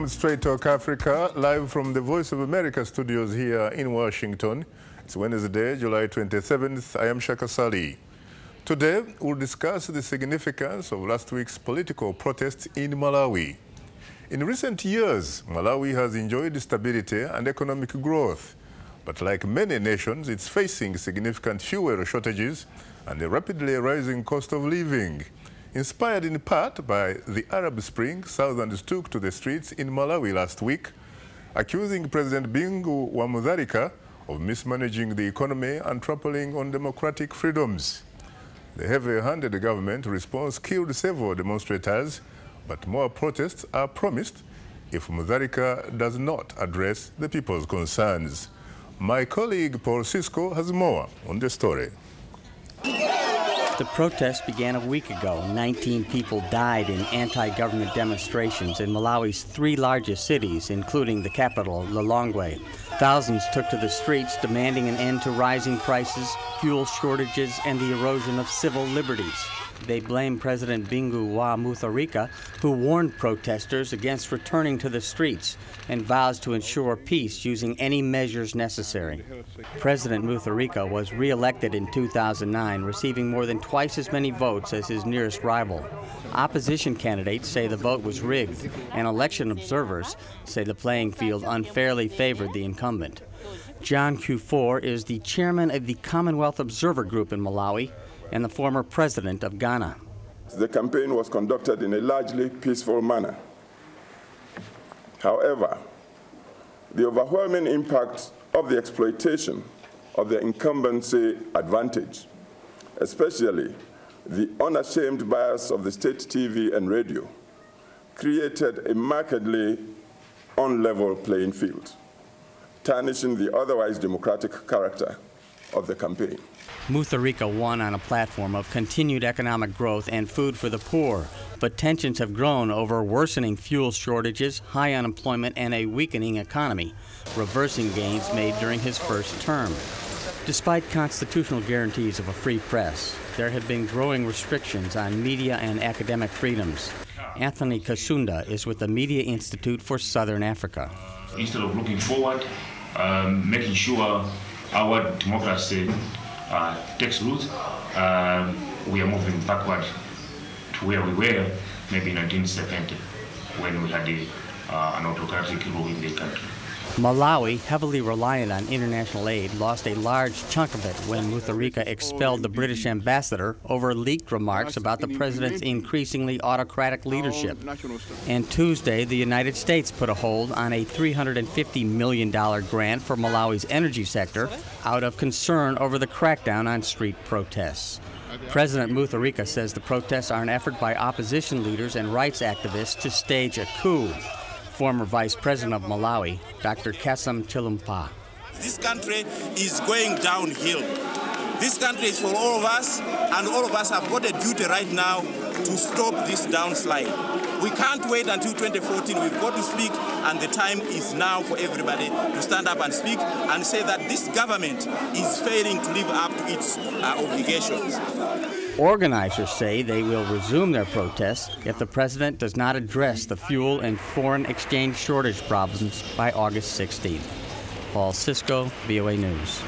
Straight Talk Africa, live from the Voice of America studios here in Washington. It's Wednesday, July 27th. I am Shaka Ssali. Today, we'll discuss the significance of last week's political protests in Malawi. In recent years, Malawi has enjoyed stability and economic growth. But like many nations, it's facing significant fuel shortages and a rapidly rising cost of living. Inspired in part by the Arab Spring, thousands took to the streets in Malawi last week, accusing President Bingu wa Mutharika of mismanaging the economy and trampling on democratic freedoms. The heavy-handed government response killed several demonstrators, but more protests are promised if Mutharika does not address the people's concerns. My colleague Paul Cisco has more on the story. The protest began a week ago. 19 people died in anti-government demonstrations in Malawi's three largest cities, including the capital, Lilongwe. Thousands took to the streets demanding an end to rising prices, fuel shortages, and the erosion of civil liberties. They blame President Bingu wa Mutharika, who warned protesters against returning to the streets and vows to ensure peace using any measures necessary. President Mutharika was re-elected in 2009, receiving more than twice as many votes as his nearest rival. Opposition candidates say the vote was rigged, and election observers say the playing field unfairly favored the incumbent. John Q4 is the chairman of the Commonwealth Observer Group in Malawi and the former president of Ghana. The campaign was conducted in a largely peaceful manner. However, the overwhelming impact of the exploitation of the incumbency advantage, especially the unashamed bias of the state TV and radio, created a markedly unlevel playing field, tarnishing the otherwise democratic character of the campaign. Mutharika won on a platform of continued economic growth and food for the poor, but tensions have grown over worsening fuel shortages, high unemployment, and a weakening economy, reversing gains made during his first term. Despite constitutional guarantees of a free press, there have been growing restrictions on media and academic freedoms. Anthony Kasunda is with the Media Institute for Southern Africa. Instead of looking forward, making sure our democracy takes root, we are moving backward to where we were maybe in 1970 when we had an autocratic rule in the country. Malawi, heavily reliant on international aid, lost a large chunk of it when Mutharika expelled the British ambassador over leaked remarks about the president's increasingly autocratic leadership. And Tuesday, the United States put a hold on a $350 million grant for Malawi's energy sector out of concern over the crackdown on street protests. President Mutharika says the protests are an effort by opposition leaders and rights activists to stage a coup. Former Vice President of Malawi, Dr. Kasam Chilumpa. This country is going downhill. This country is for all of us, and all of us have got a duty right now to stop this downslide. We can't wait until 2014. We've got to speak, and the time is now for everybody to stand up and speak and say that this government is failing to live up to its obligations. Organizers say they will resume their protests if the president does not address the fuel and foreign exchange shortage problems by August 16th. Paul Cisco, VOA News.